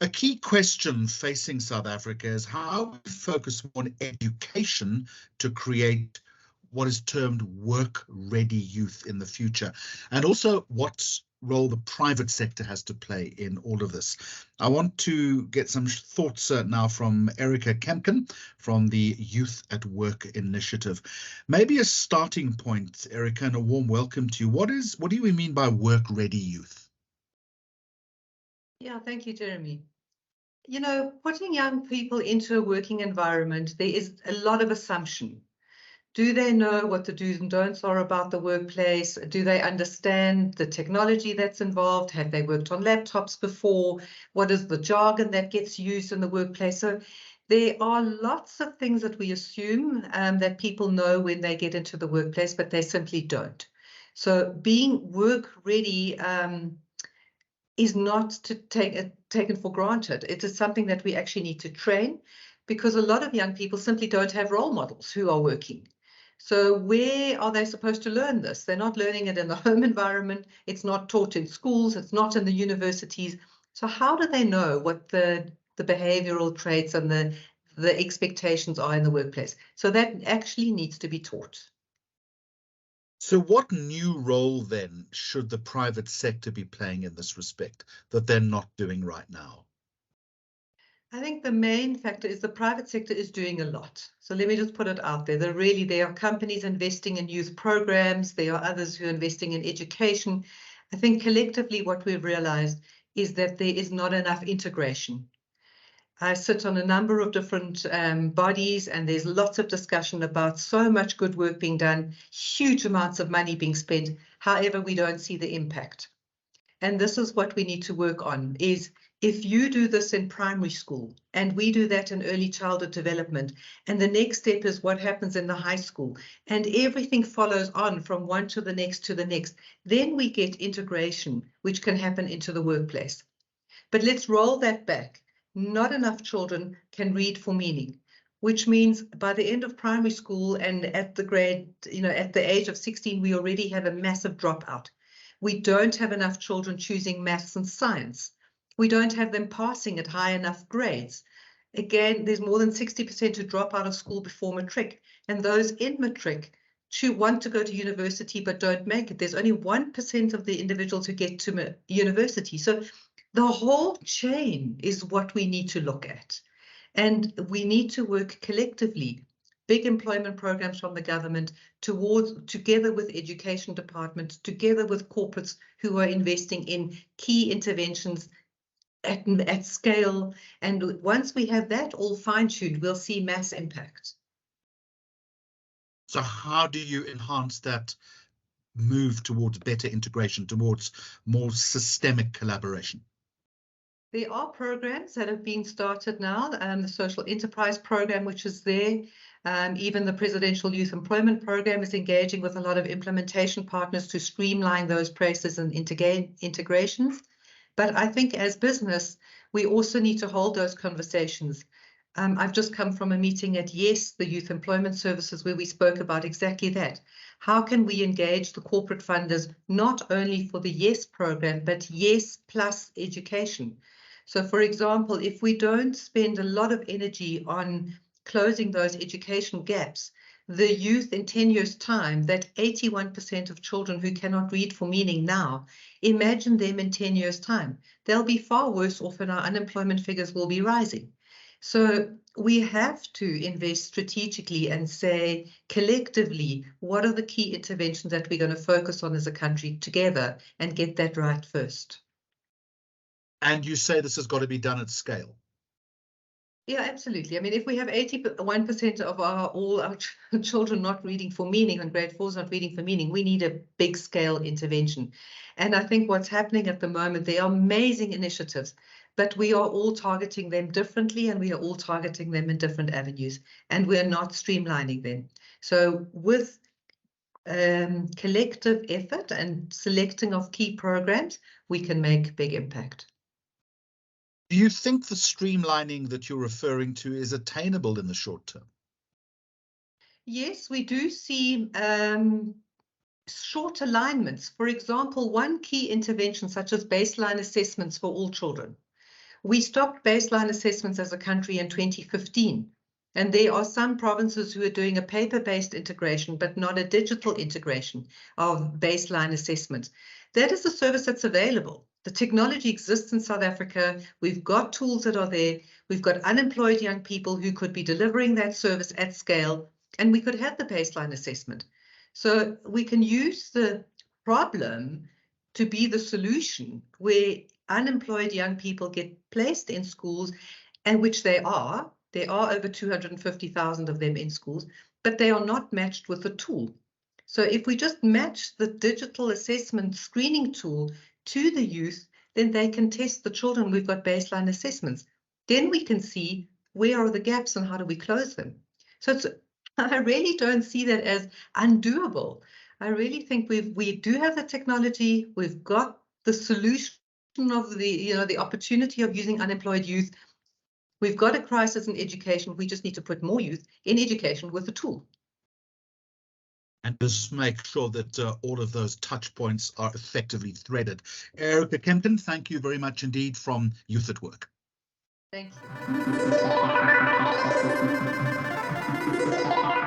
A key question facing South Africa is how we focus on education to create what is termed work-ready youth in the future, and also what role the private sector has to play in all of this. I want to get some thoughts now from Erica Kempken from the Youth at Work initiative. Maybe a starting point, Erica, and a warm welcome to you. What do you mean by work-ready youth? Yeah, thank you, Jeremy. You know, putting young people into a working environment, there is a lot of assumption. Do they know what the do's and don'ts are about the workplace? Do they understand the technology that's involved? Have they worked on laptops before? What is the jargon that gets used in the workplace? So there are lots of things that we assume that people know when they get into the workplace, but they simply don't. So being work ready is not to taken for granted. It is something that we actually need to train, because a lot of young people simply don't have role models who are working. So where are they supposed to learn this? They're not learning it in the home environment. It's not taught in schools. It's not in the universities. So how do they know what the behavioral traits and the expectations are in the workplace? So that actually needs to be taught. So what new role then should the private sector be playing in this respect that they're not doing right now? I think the main factor is the private sector is doing a lot. So let me just put it out there. There are companies investing in youth programs. There are others who are investing in education. I think collectively what we've realized is that there is not enough integration. I sit on a number of different bodies, and there's lots of discussion about so much good work being done, huge amounts of money being spent. However, we don't see the impact. And this is what we need to work on, is if you do this in primary school and we do that in early childhood development, and the next step is what happens in the high school, and everything follows on from one to the next, then we get integration, which can happen into the workplace. But let's roll that back. Not enough children can read for meaning, which means by the end of primary school and at the age of 16, we already have a massive dropout. We don't have enough children choosing maths and science. We don't have them passing at high enough grades. Again, there's more than 60% who drop out of school before matric, and those in matric want to go to university but don't make it. There's only 1% of the individuals who get to university. So the whole chain is what we need to look at. And we need to work collectively, big employment programs from the government, together with education departments, together with corporates who are investing in key interventions at scale. And once we have that all fine-tuned, we'll see mass impact. So how do you enhance that move towards better integration, towards more systemic collaboration? There are programs that have been started now, the social enterprise program, which is there. Even the Presidential Youth Employment Program is engaging with a lot of implementation partners to streamline those processes and integrations. But I think as business, we also need to hold those conversations. I've just come from a meeting at YES, the Youth Employment Services, where we spoke about exactly that. How can we engage the corporate funders, not only for the YES program, but YES plus education? So, for example, if we don't spend a lot of energy on closing those education gaps, the youth in 10 years' time, that 81% of children who cannot read for meaning now, imagine them in 10 years' time. They'll be far worse off and our unemployment figures will be rising. So we have to invest strategically and say collectively, what are the key interventions that we're going to focus on as a country together and get that right first? And you say this has got to be done at scale. Yeah, absolutely. I mean, if we have 81% of all our children not reading for meaning and grade 4s not reading for meaning, we need a big scale intervention. And I think what's happening at the moment, they are amazing initiatives, but we are all targeting them differently, and we are all targeting them in different avenues, and we're not streamlining them. So with collective effort and selecting of key programs, we can make big impact. Do you think the streamlining that you're referring to is attainable in the short term? Yes, we do see short alignments. For example, one key intervention such as baseline assessments for all children. We stopped baseline assessments as a country in 2015. And there are some provinces who are doing a paper-based integration, but not a digital integration of baseline assessment. That is a service that's available. The technology exists in South Africa. We've got tools that are there. We've got unemployed young people who could be delivering that service at scale, and we could have the baseline assessment. So we can use the problem to be the solution, where unemployed young people get placed in schools, and which they are. There are over 250,000 of them in schools, but they are not matched with a tool. So if we just match the digital assessment screening tool to the youth, then they can test the children. We've got baseline assessments. Then we can see where are the gaps and how do we close them. So I really don't see that as undoable. I really think we do have the technology. We've got the solution of the opportunity of using unemployed youth. We've got a crisis in education. We just need to put more youth in education with the tool. And just make sure that all of those touch points are effectively threaded. Erica Kempken, thank you very much indeed from Youth at Work. Thank you.